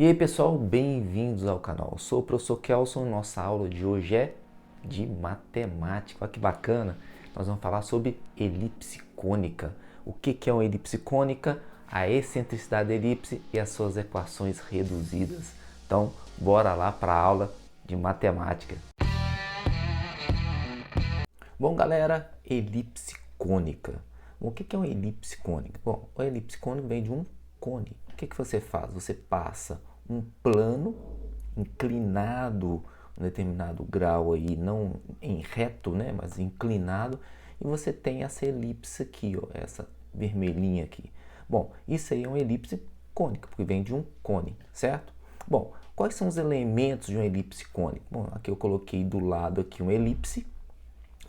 E aí pessoal, bem-vindos ao canal. Eu sou o professor Kelson e nossa aula de hoje é de matemática. Olha que bacana! Nós vamos falar sobre elipse cônica. O que é uma elipse cônica? A excentricidade da elipse e as suas equações reduzidas. Então, bora lá para a aula de matemática. Bom, galera, elipse cônica. Bom, o que é uma elipse cônica? Bom, a elipse cônica vem de um cone. O que você faz? Você passa um plano inclinado um determinado grau aí, não em reto, né, mas inclinado, e você tem essa elipse aqui, ó, essa vermelhinha aqui. Bom, isso aí é uma elipse cônica, porque vem de um cone, certo? Bom, quais são os elementos de uma elipse cônica? Bom, aqui eu coloquei do lado aqui uma elipse.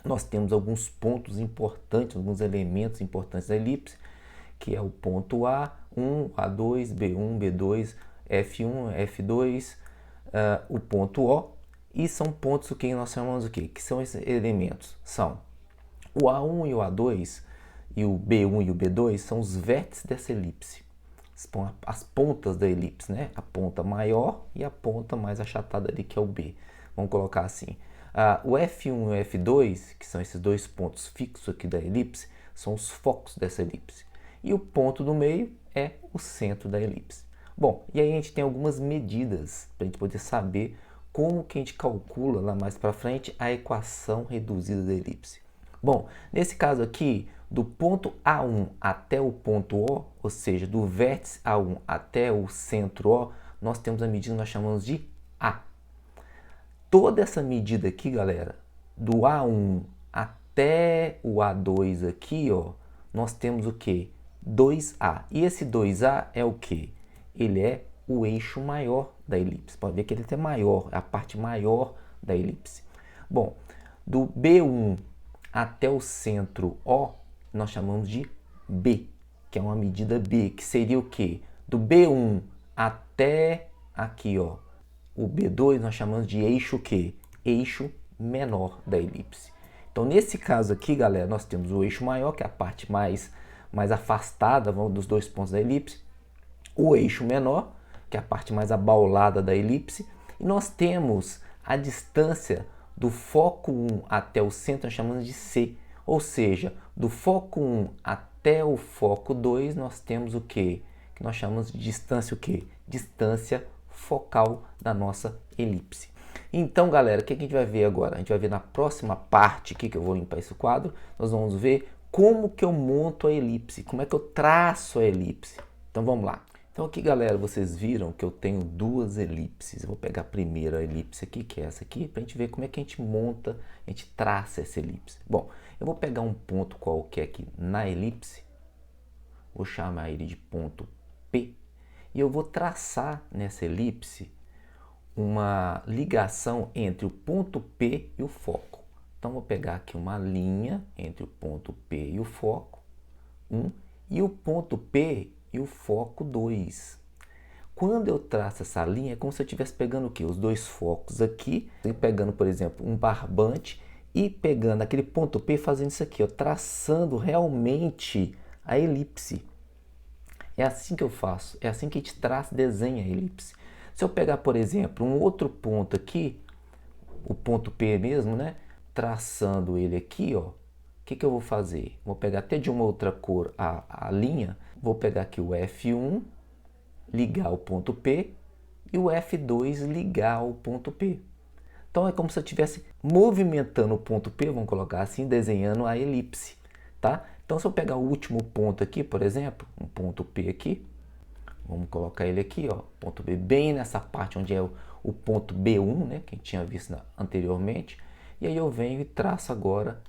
Nós temos alguns pontos importantes, alguns elementos importantes da elipse, que é o ponto A1, A2, B1, B2, F1, F2, o ponto O, e são pontos o que nós chamamos o quê? Que são esses elementos? São o A1 e o A2, e o B1 e o B2 são os vértices dessa elipse. As pontas da elipse, né? A ponta maior e a ponta mais achatada ali, que é o B. Vamos colocar assim. O F1 e o F2, que são esses dois pontos fixos aqui da elipse, são os focos dessa elipse. E o ponto do meio é o centro da elipse. Bom, e aí a gente tem algumas medidas para a gente poder saber como que a gente calcula lá mais para frente a equação reduzida da elipse. Bom, nesse caso aqui, do ponto A1 até o ponto O, ou seja, do vértice A1 até o centro O, nós temos a medida que nós chamamos de A. Toda essa medida aqui, galera, do A1 até o A2 aqui, ó, nós temos o que? 2A. E esse 2A é o que? Ele é o eixo maior da elipse. Pode ver que ele é maior, é a parte maior da elipse. Bom, do B1 até o centro O, nós chamamos de B, que é uma medida B, que seria o que? Do B1 até aqui, ó, o B2 nós chamamos de eixo que? Eixo menor da elipse. Então, nesse caso aqui, galera, nós temos o eixo maior, que é a parte mais afastada dos dois pontos da elipse, o eixo menor, que é a parte mais abaulada da elipse, e nós temos a distância do foco 1 até o centro, nós chamamos de C, ou seja, do foco 1 até o foco 2, nós temos o que? Que nós chamamos de distância o quê? Distância focal da nossa elipse. Então, galera, o que a gente vai ver agora? A gente vai ver na próxima parte aqui, que eu vou limpar esse quadro, nós vamos ver como que eu monto a elipse, como é que eu traço a elipse. Então, vamos lá. Então, aqui, galera, vocês viram que eu tenho duas elipses. Eu vou pegar a primeira elipse aqui, que é essa aqui, para a gente ver como é que a gente monta, a gente traça essa elipse. Bom, eu vou pegar um ponto qualquer aqui na elipse, vou chamar ele de ponto P, e eu vou traçar nessa elipse uma ligação entre o ponto P e o foco. Então, vou pegar aqui uma linha entre o ponto P e o foco, 1, e o ponto P e o foco 2. Quando eu traço essa linha, é como se eu estivesse pegando o quê? Os dois focos aqui, e pegando, por exemplo, um barbante e pegando aquele ponto P e fazendo isso aqui, ó, traçando realmente a elipse. É assim que eu faço, é assim que a gente traça, desenha a elipse. Se eu pegar, por exemplo, um outro ponto aqui, o ponto P mesmo, né? Traçando ele aqui, ó, o que eu vou fazer? Vou pegar até de uma outra cor a linha, vou pegar aqui o F1, ligar o ponto P, e o F2 ligar o ponto P. Então é como se eu estivesse movimentando o ponto P, vamos colocar assim, desenhando a elipse, tá? Então, se eu pegar o último ponto aqui, por exemplo, um ponto P aqui, vamos colocar ele aqui, ó, ponto B, bem nessa parte onde é o ponto B1, né, que a gente tinha visto anteriormente, e aí eu venho e traço agora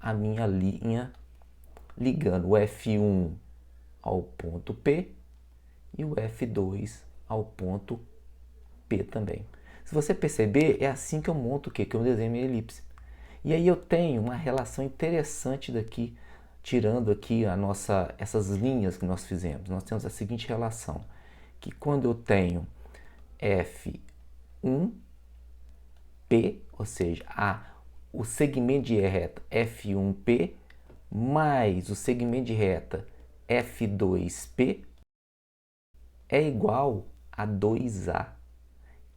a minha linha ligando o F1 ao ponto P e o F2 ao ponto P também. Se você perceber, é assim que eu monto o quê? Que eu desenho minha elipse. E aí eu tenho uma relação interessante daqui, tirando aqui essas linhas que nós fizemos. Nós temos a seguinte relação, que quando eu tenho F1P, ou seja, o segmento de reta F1P mais o segmento de reta F2P é igual a 2A.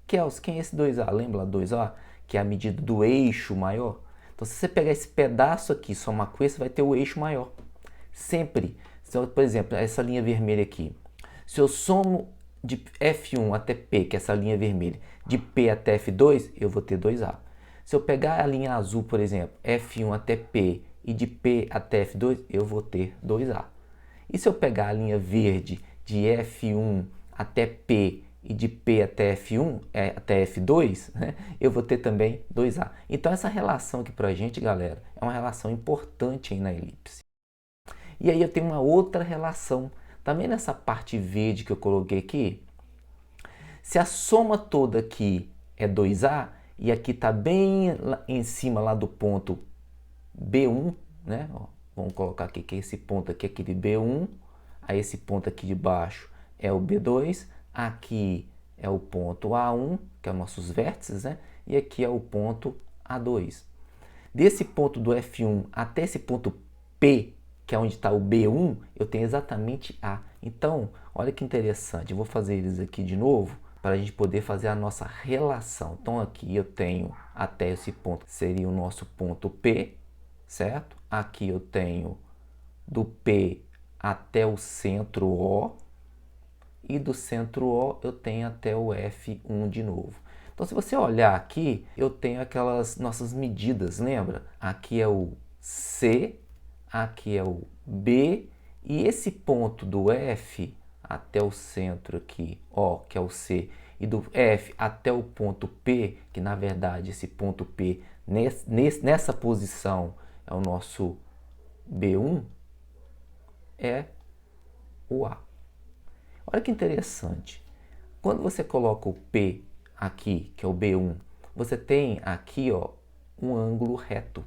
Kels, quem é esse 2A? Lembra lá 2A? Que é a medida do eixo maior. Então, se você pegar esse pedaço aqui e somar com esse, vai ter o eixo maior. Sempre. Então, por exemplo, essa linha vermelha aqui. Se eu somo de F1 até P, que é essa linha vermelha, de P até F2, eu vou ter 2A. Se eu pegar a linha azul, por exemplo, F1 até P e de P até F2, eu vou ter 2A. E se eu pegar a linha verde de F1 até P e de P até F1, até F2, né, eu vou ter também 2A. Então essa relação aqui pra gente, galera, é uma relação importante aí na elipse. E aí eu tenho uma outra relação, também nessa parte verde que eu coloquei aqui. Se a soma toda aqui é 2A, e aqui está bem lá em cima lá do ponto B1, né? Ó, vamos colocar aqui que esse ponto aqui é aquele B1, aí esse ponto aqui de baixo é o B2, aqui é o ponto A1, que é os nossos vértices, né? E aqui é o ponto A2. Desse ponto do F1 até esse ponto P, que é onde está o B1, eu tenho exatamente A. Então, olha que interessante, eu vou fazer eles aqui de novo, para a gente poder fazer a nossa relação. Então, aqui eu tenho até esse ponto, que seria o nosso ponto P, certo? Aqui eu tenho do P até o centro O, e do centro O eu tenho até o F1 de novo. Então, se você olhar aqui, eu tenho aquelas nossas medidas, lembra? Aqui é o C, aqui é o B, e esse ponto do F até o centro aqui, O, que é o C, e do F até o ponto P, que na verdade esse ponto P nessa posição é o nosso B1, é o A. Olha que interessante. Quando você coloca o P aqui, que é o B1, você tem aqui, ó, um ângulo reto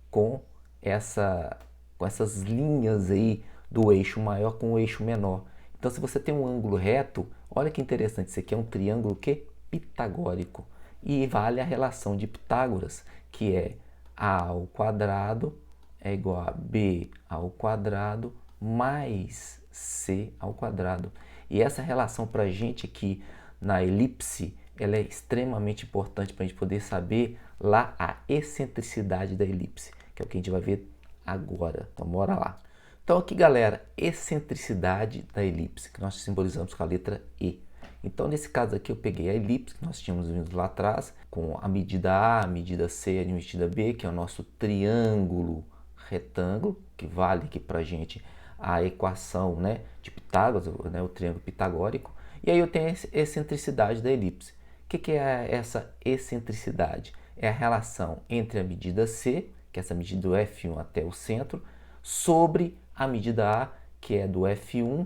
com essas linhas aí do eixo maior com o eixo menor. Então, se você tem um ângulo reto, olha que interessante, isso aqui é um triângulo que pitagórico. E vale a relação de Pitágoras, que é A ao quadrado é igual a B ao quadrado mais C ao quadrado. E essa relação para a gente aqui na elipse, ela é extremamente importante para a gente poder saber lá a excentricidade da elipse, que é o que a gente vai ver agora. Então, bora lá. Então, aqui, galera, excentricidade da elipse, que nós simbolizamos com a letra E. Então, nesse caso aqui, eu peguei a elipse que nós tínhamos vindo lá atrás, com a medida A, a medida C e a medida B, que é o nosso triângulo retângulo, que vale aqui para a gente a equação, né, de Pitágoras, né, o triângulo pitagórico. E aí eu tenho a excentricidade da elipse. O que é essa excentricidade? É a relação entre a medida C, que é essa medida do F1 até o centro, sobre a medida A, que é do F1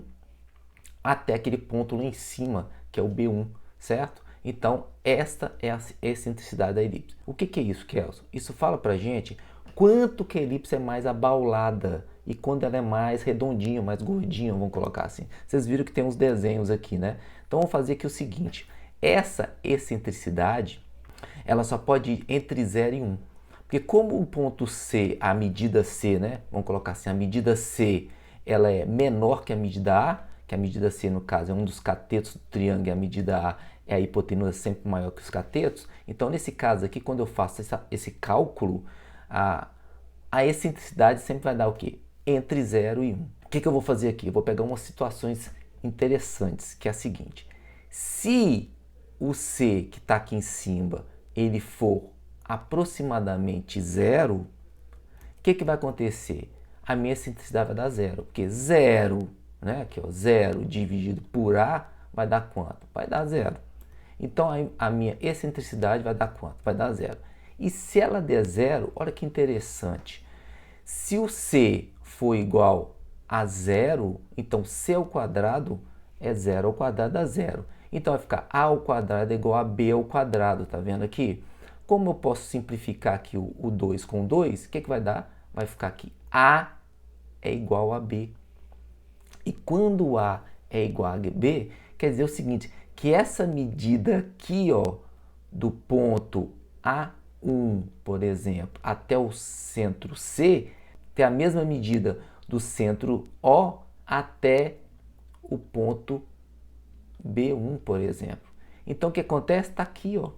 até aquele ponto lá em cima, que é o B1, certo? Então, esta é a excentricidade da elipse. O que é isso, Kelson? Isso fala pra gente quanto que a elipse é mais abaulada e quando ela é mais redondinha, mais gordinha, vamos colocar assim. Vocês viram que tem uns desenhos aqui, né? Então, vamos fazer aqui o seguinte. Essa excentricidade, ela só pode ir entre 0 e 1. Porque como o ponto C, a medida C, né? Vamos colocar assim, a medida C, ela é menor que a medida A, que a medida C, no caso, é um dos catetos do triângulo e a medida A é a hipotenusa sempre maior que os catetos. Então, nesse caso aqui, quando eu faço esse cálculo, a excentricidade sempre vai dar o quê? Entre 0 e 1. O que eu vou fazer aqui? Eu vou pegar umas situações interessantes, que é a seguinte. Se o C, que está aqui em cima, ele for aproximadamente 0, o que vai acontecer? A minha excentricidade vai dar 0, porque 0, né, aqui, ó, 0 dividido por A vai dar quanto? Vai dar 0. Então, a minha excentricidade vai dar quanto? Vai dar 0. E se ela der 0, olha que interessante. Se o C for igual a 0, então C ao quadrado é 0 ao quadrado dá 0. Então, vai ficar A ao quadrado é igual a B ao quadrado, tá vendo aqui? Como eu posso simplificar aqui o 2 com 2, o que vai dar? Vai ficar aqui A é igual a B. E quando A é igual a B, quer dizer o seguinte, que essa medida aqui, ó, do ponto A1, por exemplo, até o centro C, tem a mesma medida do centro O até o ponto B1, por exemplo. Então, o que acontece? Está aqui, ó.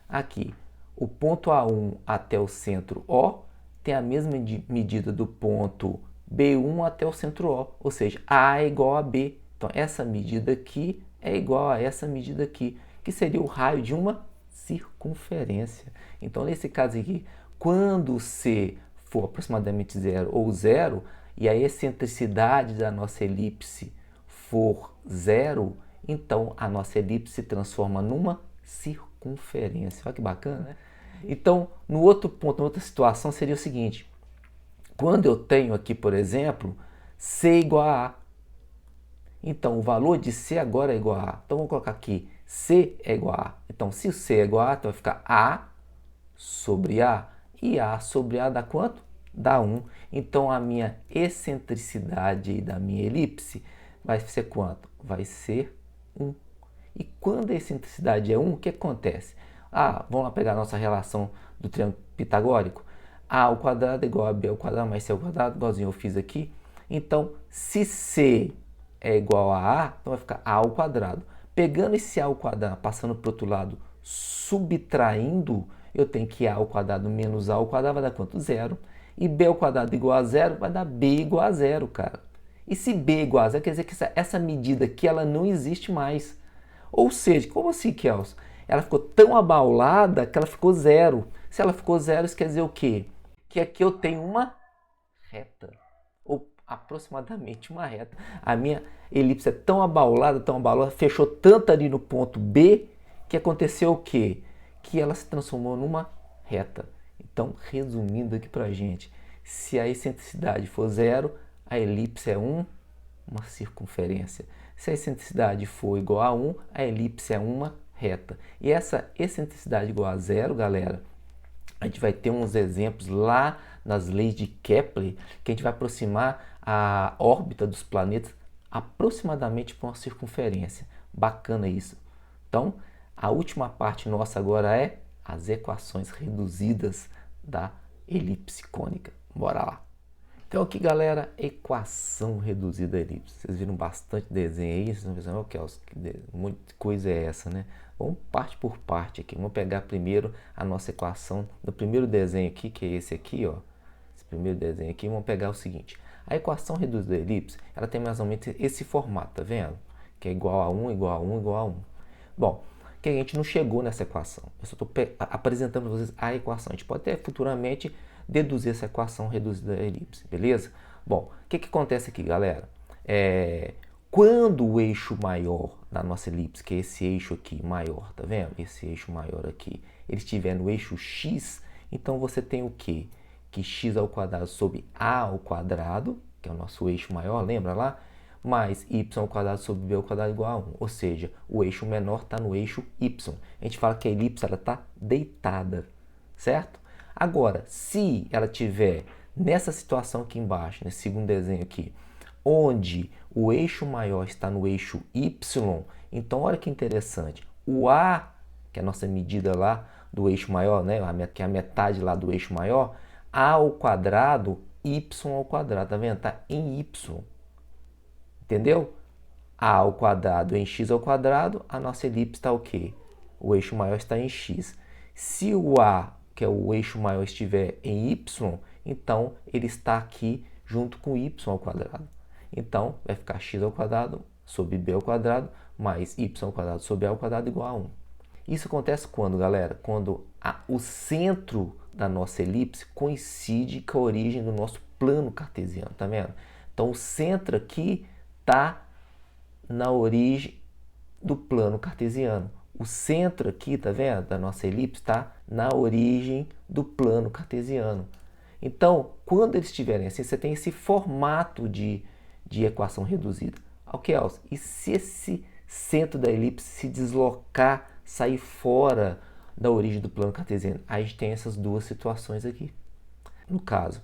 Aqui, o ponto A1 até o centro O tem a mesma medida do ponto B1 até o centro O, ou seja, A é igual a B. Então, essa medida aqui é igual a essa medida aqui, que seria o raio de uma circunferência. Então, nesse caso aqui, quando C for aproximadamente zero ou zero, e a excentricidade da nossa elipse for zero, então a nossa elipse se transforma numa circunferência. Olha que bacana, né? Então, no outro ponto, na outra situação, seria o seguinte: quando eu tenho aqui, por exemplo, C igual a A, então o valor de C agora é igual a A. Então vamos colocar aqui, C é igual a A. Então, se o C é igual a A, então vai ficar A sobre A. E A sobre A dá quanto? Dá 1. Então, a minha excentricidade da minha elipse vai ser quanto? Vai ser 1. E quando a excentricidade é 1, o que acontece? Vamos lá pegar a nossa relação do triângulo pitagórico. A ao quadrado é igual a B ao quadrado mais C ao quadrado, igualzinho eu fiz aqui. Então, se C é igual a A, então vai ficar A ao quadrado. Pegando esse A ao quadrado, passando para o outro lado, subtraindo, eu tenho que A ao quadrado menos A ao quadrado vai dar quanto? 0. E B ao quadrado igual a 0 vai dar B igual a 0, cara. E se B é igual a 0, quer dizer que essa medida aqui ela não existe mais. Ou seja, como assim, Kelson? Ela ficou tão abaulada que ela ficou 0. Se ela ficou 0, isso quer dizer o quê? Que aqui eu tenho uma reta, ou aproximadamente uma reta. A minha elipse é tão abaulada, fechou tanto ali no ponto B, que aconteceu o quê? Que ela se transformou numa reta. Então, resumindo aqui pra gente, se a excentricidade for 0, a elipse é uma circunferência. Se a excentricidade for igual a 1, a elipse é uma reta. E essa excentricidade igual a 0, galera, a gente vai ter uns exemplos lá nas leis de Kepler, que a gente vai aproximar a órbita dos planetas aproximadamente para uma circunferência. Bacana isso. Então, a última parte nossa agora é as equações reduzidas da elipse cônica. Bora lá. Então aqui, galera, equação reduzida da elipse. Vocês viram bastante desenho aí, vocês estão pensando, muita coisa é essa, né? Vamos parte por parte aqui. Vamos pegar primeiro a nossa equação do primeiro desenho aqui, que é esse aqui, ó. Esse primeiro desenho aqui, vamos pegar o seguinte. A equação reduzida da elipse, ela tem mais ou menos esse formato, tá vendo? Que é igual a 1, igual a 1, igual a 1. Bom, que a gente não chegou nessa equação. Eu só estou apresentando para vocês a equação. A gente pode até futuramente deduzir essa equação reduzida da elipse, beleza? Bom, o que acontece aqui, galera? Quando o eixo maior da nossa elipse, que é esse eixo aqui maior, tá vendo? Esse eixo maior aqui, ele estiver no eixo x, então você tem o quê? Que x ao quadrado sobre a ao quadrado, que é o nosso eixo maior, lembra lá? Mais y ao quadrado sobre b ao quadrado igual a 1. Ou seja, o eixo menor está no eixo y. A gente fala que a elipse está deitada, certo? Agora, se ela tiver nessa situação aqui embaixo, nesse segundo desenho aqui, onde o eixo maior está no eixo y, então olha que interessante. O A, que é a nossa medida lá do eixo maior, né, que é a metade lá do eixo maior, A ao quadrado, y ao quadrado, tá vendo? Está em y. Entendeu? A ao quadrado em x ao quadrado, a nossa elipse está o quê? O eixo maior está em x. Se o A, que é o eixo maior, estiver em y, então ele está aqui junto com y ao quadrado. Então, vai ficar x ao quadrado sobre b ao quadrado mais y ao quadrado sobre a ao quadrado igual a 1. Isso acontece quando, galera? Quando o centro da nossa elipse coincide com a origem do nosso plano cartesiano, tá vendo? Então, o centro aqui está na origem do plano cartesiano. O centro aqui, tá vendo, da nossa elipse está na origem do plano cartesiano. Então, quando eles estiverem assim, você tem esse formato de equação reduzida. Ok, Elcio? E se esse centro da elipse se deslocar, sair fora da origem do plano cartesiano? Aí a gente tem essas duas situações aqui. No caso,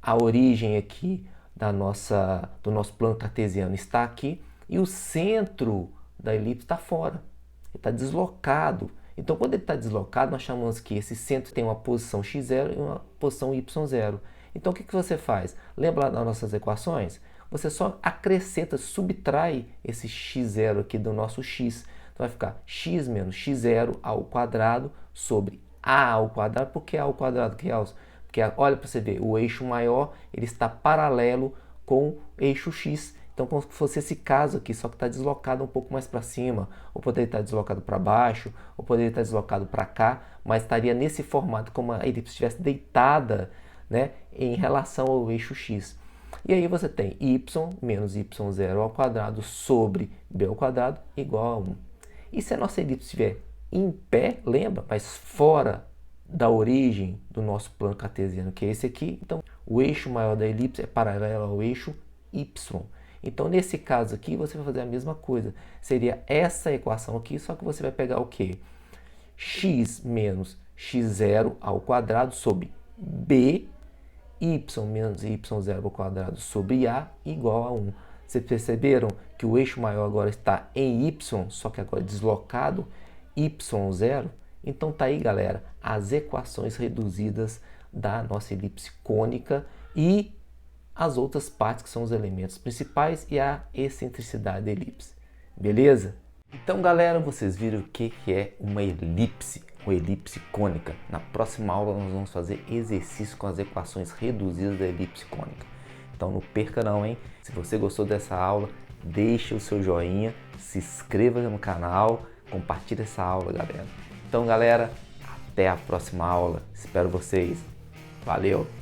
a origem aqui do nosso plano cartesiano está aqui e o centro da elipse está fora. Ele está deslocado. Então, quando ele está deslocado, nós chamamos que esse centro tem uma posição x0 e uma posição y0. Então, o que você faz? Lembra lá das nossas equações? você só acrescenta, subtrai esse x0 aqui do nosso x. Então vai ficar x menos x0 ao quadrado sobre a ao quadrado. Por que a ao quadrado, Kels? Porque olha para você ver, o eixo maior ele está paralelo com o eixo x. Então, como se fosse esse caso aqui, só que está deslocado um pouco mais para cima, ou poderia estar deslocado para baixo, ou poderia estar deslocado para cá, mas estaria nesse formato, como a elipse estivesse deitada, né, em relação ao eixo x. E aí você tem y menos y0 ao quadrado sobre b ao quadrado igual a 1. E se a nossa elipse estiver em pé, lembra, mas fora da origem do nosso plano cartesiano, que é esse aqui, então o eixo maior da elipse é paralelo ao eixo y. Então, nesse caso aqui, você vai fazer a mesma coisa. Seria essa equação aqui, só que você vai pegar o quê? X menos x0 ao quadrado sobre b, y menos y0 ao quadrado sobre a igual a 1. Vocês perceberam que o eixo maior agora está em y, só que agora deslocado y0? Então tá aí, galera, as equações reduzidas da nossa elipse cônica e as outras partes que são os elementos principais e a excentricidade da elipse. Beleza? Então, galera, vocês viram o que é uma elipse cônica. Na próxima aula nós vamos fazer exercício com as equações reduzidas da elipse cônica. Então não perca não, hein? Se você gostou dessa aula, deixe o seu joinha, se inscreva no canal, compartilhe essa aula, galera. Então, galera, até a próxima aula. Espero vocês. Valeu!